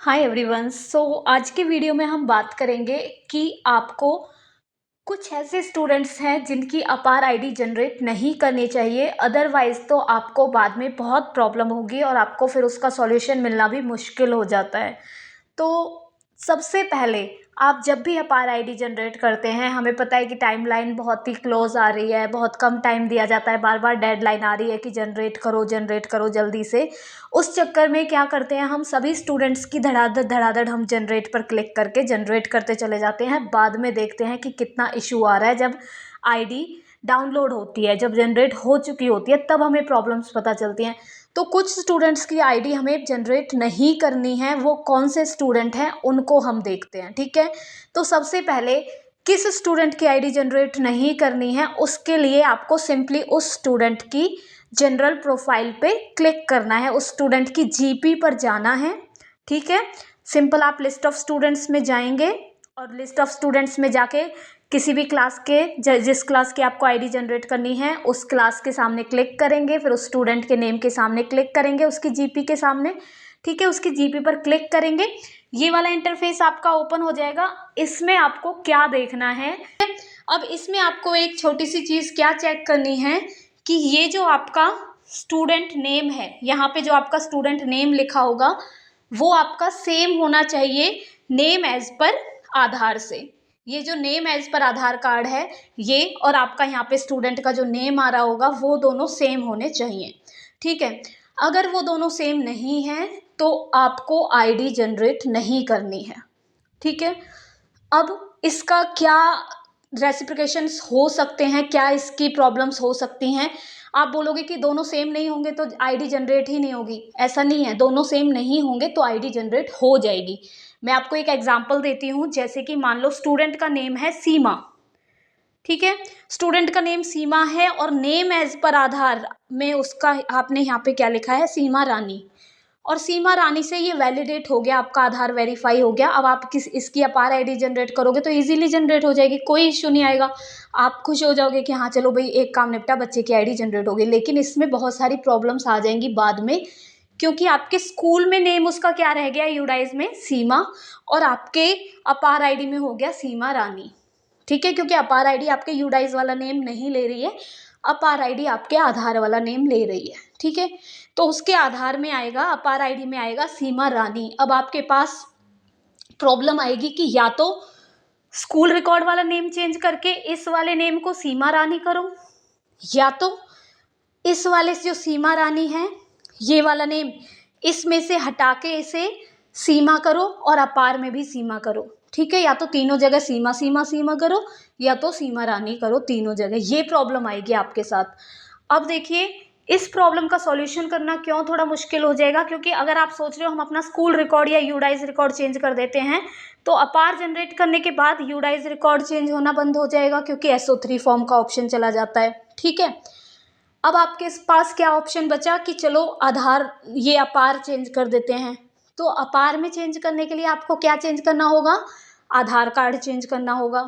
Hi everyone. आज के video में हम बात करेंगे कि आपको कुछ ऐसे स्टूडेंट्स हैं जिनकी अपार आईडी जनरेट नहीं करनी चाहिए, अदरवाइज़ तो आपको बाद में बहुत प्रॉब्लम होगी और आपको फिर उसका सॉल्यूशन मिलना भी मुश्किल हो जाता है। तो सबसे पहले आप जब भी अपार आईडी जनरेट करते हैं, हमें पता है कि टाइमलाइन बहुत ही क्लोज आ रही है, बहुत कम टाइम दिया जाता है, बार बार डेडलाइन आ रही है कि जनरेट करो जल्दी से। उस चक्कर में क्या करते हैं, हम सभी स्टूडेंट्स की धड़ाधड़ हम जनरेट पर क्लिक करके जनरेट करते चले जाते हैं। बाद में देखते हैं कि कितना इशू आ रहा है। जब आईडी डाउनलोड होती है, जब जनरेट हो चुकी होती है, तब हमें प्रॉब्लम्स पता चलती हैं। तो कुछ स्टूडेंट्स की आईडी हमें जनरेट नहीं करनी है, वो कौन से स्टूडेंट हैं उनको हम देखते हैं। ठीक है, तो सबसे पहले किस स्टूडेंट की आईडी जनरेट नहीं करनी है, उसके लिए आपको सिंपली उस स्टूडेंट की जनरल प्रोफाइल पे क्लिक करना है, उस स्टूडेंट की जीपी पर जाना है। ठीक है, सिंपल आप लिस्ट ऑफ स्टूडेंट्स में जाएंगे और लिस्ट ऑफ स्टूडेंट्स में जाके किसी भी क्लास के जिस क्लास की आपको आईडी जनरेट करनी है उस क्लास के सामने क्लिक करेंगे, फिर उस स्टूडेंट के नेम के सामने क्लिक करेंगे, उसकी जीपी के सामने। ठीक है, उसकी जीपी पर क्लिक करेंगे, ये वाला इंटरफेस आपका ओपन हो जाएगा। इसमें आपको क्या देखना है, अब इसमें आपको एक छोटी सी चीज़ क्या चेक करनी है कि ये जो आपका स्टूडेंट नेम है, यहाँ पे जो आपका स्टूडेंट नेम लिखा होगा वो आपका सेम होना चाहिए नेम एज पर आधार से। ये जो नेम एज पर आधार कार्ड है ये, और आपका यहाँ पे स्टूडेंट का जो नेम आ रहा होगा वो दोनों सेम होने चाहिए। ठीक है, अगर वो दोनों सेम नहीं है तो आपको आईडी जनरेट नहीं करनी है। ठीक है, अब इसका क्या रेसिप्लिकेशंस हो सकते हैं, क्या इसकी प्रॉब्लम्स हो सकती हैं। आप बोलोगे कि दोनों सेम नहीं होंगे तो आईडी जनरेट ही नहीं होगी, ऐसा नहीं है, दोनों सेम नहीं होंगे तो आईडी जनरेट हो जाएगी। मैं आपको एक एग्जांपल देती हूँ, जैसे कि मान लो स्टूडेंट का नेम है सीमा। ठीक है, स्टूडेंट का नेम सीमा है और नेम एज पर आधार में उसका आपने यहाँ पे क्या लिखा है, सीमा रानी। और सीमा रानी से ये वैलिडेट हो गया, आपका आधार वेरीफाई हो गया। अब आप इसकी अपार आईडी जनरेट करोगे तो इजीली जनरेट हो जाएगी, कोई इश्यू नहीं आएगा। आप खुश हो जाओगे कि हाँ चलो भाई एक काम निपटा, बच्चे की आईडी जनरेट हो गई। लेकिन इसमें बहुत सारी प्रॉब्लम्स आ जाएंगी बाद में, क्योंकि आपके स्कूल में नेम उसका क्या रह गया, यूडाइज में सीमा, और आपके अपार आईडी में हो गया सीमा रानी। ठीक है, क्योंकि अपार आईडी आपके यूडाइज वाला नेम नहीं ले रही है, अपार आईडी आपके आधार वाला नेम ले रही है। ठीक है, तो उसके आधार में आएगा, अपार आईडी में आएगा सीमा रानी। अब आपके पास प्रॉब्लम आएगी कि या तो स्कूल रिकॉर्ड वाला नेम चेंज करके इस वाले नेम को सीमा रानी करो, या तो इस वाले से जो सीमा रानी है ये वाला नेम इसमें से हटा के इसे सीमा करो और अपार में भी सीमा करो। ठीक है, या तो तीनों जगह सीमा सीमा सीमा करो या तो सीमा रानी करो, तीनों जगह। ये प्रॉब्लम आएगी आपके साथ। अब देखिए, इस प्रॉब्लम का सॉल्यूशन करना क्यों थोड़ा मुश्किल हो जाएगा, क्योंकि अगर आप सोच रहे हो हम अपना स्कूल रिकॉर्ड या यूडाइज रिकॉर्ड चेंज कर देते हैं तो अपार जनरेट करने के बाद यूडाइज रिकॉर्ड चेंज होना बंद हो जाएगा, क्योंकि SO3 फॉर्म का ऑप्शन चला जाता है। ठीक है, अब आपके पास क्या ऑप्शन बचा कि चलो आधार ये अपार चेंज कर देते हैं। तो अपार में चेंज करने के लिए आपको क्या चेंज करना होगा, आधार कार्ड चेंज करना होगा।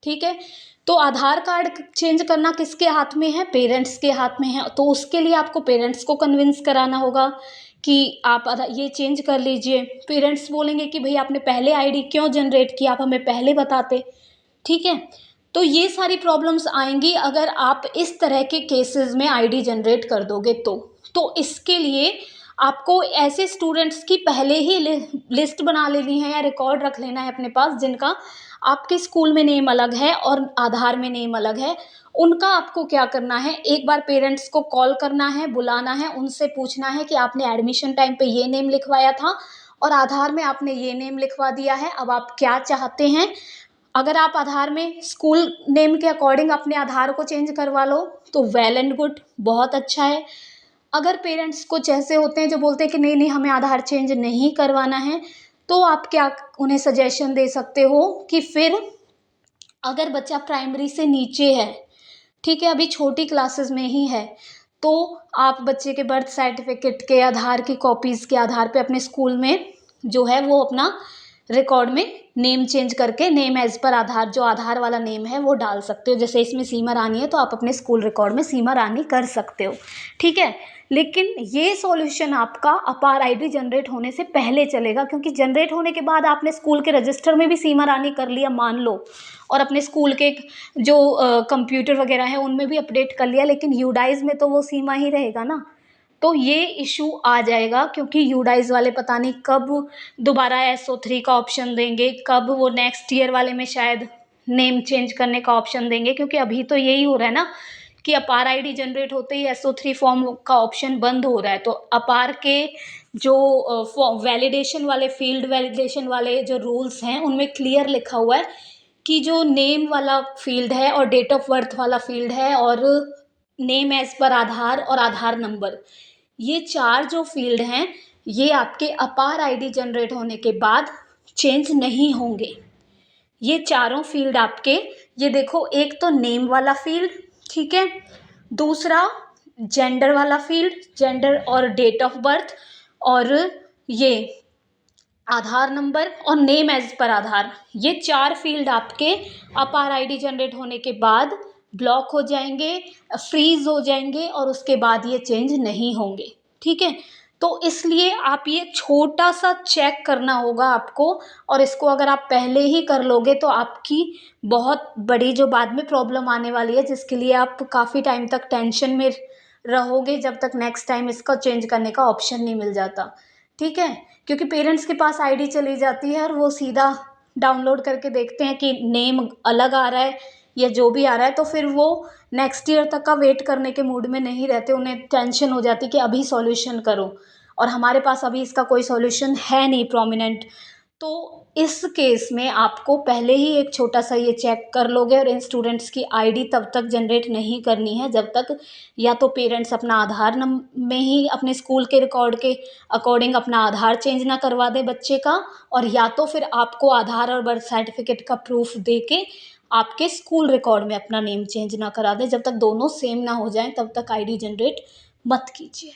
ठीक है, तो आधार कार्ड चेंज करना किसके हाथ में है, पेरेंट्स के हाथ में है। तो उसके लिए आपको पेरेंट्स को कन्विंस कराना होगा कि आप ये चेंज कर लीजिए। पेरेंट्स बोलेंगे कि भाई आपने पहले आईडी क्यों जनरेट किया, आप हमें पहले बताते। ठीक है, तो ये सारी प्रॉब्लम्स आएंगी अगर आप इस तरह के केसेस में आईडी जनरेट कर दोगे तो इसके लिए आपको ऐसे स्टूडेंट्स की पहले ही लिस्ट बना लेनी है या रिकॉर्ड रख लेना है अपने पास, जिनका आपके स्कूल में नेम अलग है और आधार में नेम अलग है। उनका आपको क्या करना है, एक बार पेरेंट्स को कॉल करना है, बुलाना है, उनसे पूछना है कि आपने एडमिशन टाइम पे ये नेम लिखवाया था और आधार में आपने ये नेम लिखवा दिया है, अब आप क्या चाहते हैं। अगर आप आधार में स्कूल नेम के अकॉर्डिंग अपने आधार को चेंज करवा लो तो वेल एंड गुड, बहुत अच्छा है। अगर पेरेंट्स कुछ ऐसे होते हैं जो बोलते हैं कि नहीं नहीं हमें आधार चेंज नहीं करवाना है, तो आप क्या उन्हें सजेशन दे सकते हो कि फिर अगर बच्चा प्राइमरी से नीचे है, ठीक है, अभी छोटी क्लासेस में ही है, तो आप बच्चे के बर्थ सर्टिफिकेट के आधार की कॉपीज़ के आधार पे अपने स्कूल में जो है वो अपना रिकॉर्ड में नेम चेंज करके नेम एज पर आधार, जो आधार वाला नेम है वो डाल सकते हो। जैसे इसमें सीमा रानी है तो आप अपने स्कूल रिकॉर्ड में सीमा रानी कर सकते हो। ठीक है, लेकिन ये सॉल्यूशन आपका अपार आईडी जनरेट होने से पहले चलेगा, क्योंकि जनरेट होने के बाद आपने स्कूल के रजिस्टर में भी सीमा रानी कर लिया मान लो, और अपने स्कूल के जो कंप्यूटर वगैरह है उनमें भी अपडेट कर लिया, लेकिन यूडाइज में तो वो सीमा ही रहेगा ना। तो ये इशू आ जाएगा, क्योंकि यूडाइज वाले पता नहीं कब दोबारा SO3 का ऑप्शन देंगे, कब वो नेक्स्ट ईयर वाले में शायद नेम चेंज करने का ऑप्शन देंगे, क्योंकि अभी तो यही हो रहा है ना कि अपार आईडी जनरेट होते ही SO3 फॉर्म का ऑप्शन बंद हो रहा है। तो अपार के जो वैलिडेशन वाले फील्ड वैलिडेशन वाले जो रूल्स हैं उनमें क्लियर लिखा हुआ है कि जो नेम वाला फील्ड है और डेट ऑफ बर्थ वाला फील्ड है और नेम एज पर आधार और आधार नंबर, ये 4 जो फील्ड हैं ये आपके अपार आईडी जनरेट होने के बाद चेंज नहीं होंगे। ये चारों फील्ड आपके, ये देखो, एक तो नेम वाला फील्ड, ठीक है, दूसरा जेंडर वाला फील्ड, जेंडर और डेट ऑफ बर्थ, और ये आधार नंबर और नेम एज पर आधार, ये 4 फील्ड आपके अपार आईडी जनरेट होने के बाद ब्लॉक हो जाएंगे, फ्रीज हो जाएंगे, और उसके बाद ये चेंज नहीं होंगे। ठीक है, तो इसलिए आप ये छोटा सा चेक करना होगा आपको, और इसको अगर आप पहले ही कर लोगे तो आपकी बहुत बड़ी जो बाद में प्रॉब्लम आने वाली है, जिसके लिए आप काफ़ी टाइम तक टेंशन में रहोगे जब तक नेक्स्ट टाइम इसका चेंज करने का ऑप्शन नहीं मिल जाता। ठीक है, क्योंकि पेरेंट्स के पास आईडी चली जाती है और वो सीधा डाउनलोड करके देखते हैं कि नेम अलग आ रहा है या जो भी आ रहा है, तो फिर वो नेक्स्ट ईयर तक का वेट करने के मूड में नहीं रहते, उन्हें टेंशन हो जाती कि अभी सॉल्यूशन करो, और हमारे पास अभी इसका कोई सॉल्यूशन है नहीं प्रोमिनेंट। तो इस केस में आपको पहले ही एक छोटा सा ये चेक कर लोगे, और इन स्टूडेंट्स की आईडी तब तक जनरेट नहीं करनी है जब तक या तो पेरेंट्स अपना आधार में ही अपने स्कूल के रिकॉर्ड के अकॉर्डिंग अपना आधार चेंज ना करवा दे बच्चे का, और या तो फिर आपको आधार और बर्थ सर्टिफिकेट का प्रूफ दे के आपके स्कूल रिकॉर्ड में अपना नेम चेंज ना करा दे। जब तक दोनों सेम ना हो जाएं तब तक आईडी जनरेट मत कीजिए।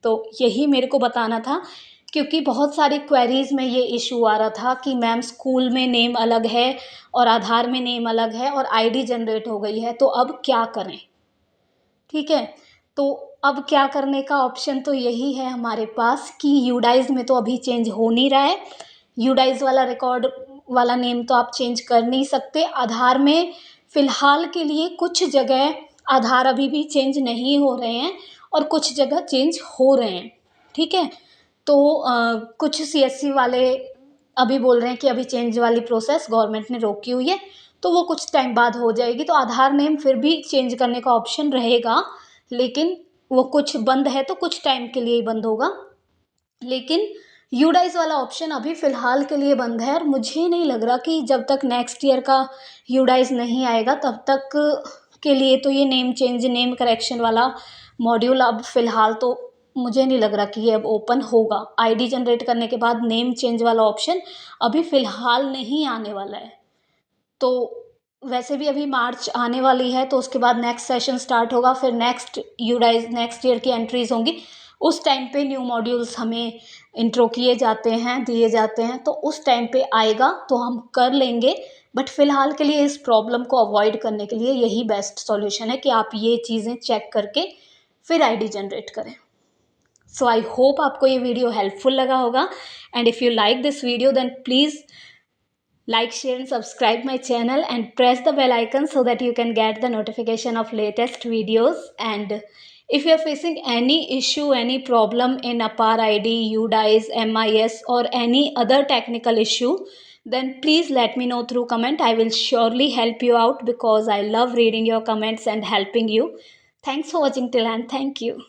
तो यही मेरे को बताना था, क्योंकि बहुत सारी क्वेरीज में ये इशू आ रहा था कि मैम स्कूल में नेम अलग है और आधार में नेम अलग है और आईडी जनरेट हो गई है, तो अब क्या करें। ठीक है, तो अब क्या करने का ऑप्शन तो यही है हमारे पास कि यूडाइज में तो अभी चेंज हो नहीं रहा है, यूडाइज वाला रिकॉर्ड वाला नेम तो आप चेंज कर नहीं सकते। आधार में फ़िलहाल के लिए कुछ जगह आधार अभी भी चेंज नहीं हो रहे हैं और कुछ जगह चेंज हो रहे हैं। ठीक है, तो कुछ CSC वाले अभी बोल रहे हैं कि अभी चेंज वाली प्रोसेस गवर्नमेंट ने रोकी हुई है, तो वो कुछ टाइम बाद हो जाएगी। तो आधार नेम फिर भी चेंज करने का ऑप्शन रहेगा, लेकिन वो कुछ बंद है तो कुछ टाइम के लिए ही बंद होगा। लेकिन यूडाइज वाला ऑप्शन अभी फ़िलहाल के लिए बंद है, और मुझे नहीं लग रहा कि जब तक नेक्स्ट ईयर का यूडाइज नहीं आएगा तब तक के लिए तो ये नेम चेंज नेम करेक्शन वाला मॉड्यूल अब फ़िलहाल तो मुझे नहीं लग रहा कि ये अब ओपन होगा। आईडी जनरेट करने के बाद नेम चेंज वाला ऑप्शन अभी फ़िलहाल नहीं आने वाला है। तो वैसे भी अभी मार्च आने वाली है, तो उसके बाद नेक्स्ट सेशन स्टार्ट होगा, फिर नेक्स्ट ईयर की एंट्रीज होंगी, उस टाइम पे न्यू मॉड्यूल्स हमें इंट्रो किए जाते हैं, दिए जाते हैं, तो उस टाइम पे आएगा तो हम कर लेंगे। बट फ़िलहाल के लिए इस प्रॉब्लम को अवॉइड करने के लिए यही बेस्ट सॉल्यूशन है कि आप ये चीज़ें चेक करके फिर आईडी जनरेट करें। सो आई होप आपको ये वीडियो हेल्पफुल लगा होगा, and if you like this video, then please like, share and subscribe my channel and press the bell icon so that you can get the notification of latest videos. And if you are facing any issue, any problem in APAR ID, UDIS, MIS or any other technical issue, then please let me know through comment. I will surely help you out because I love reading your comments and helping you. Thanks for watching till end. Thank you.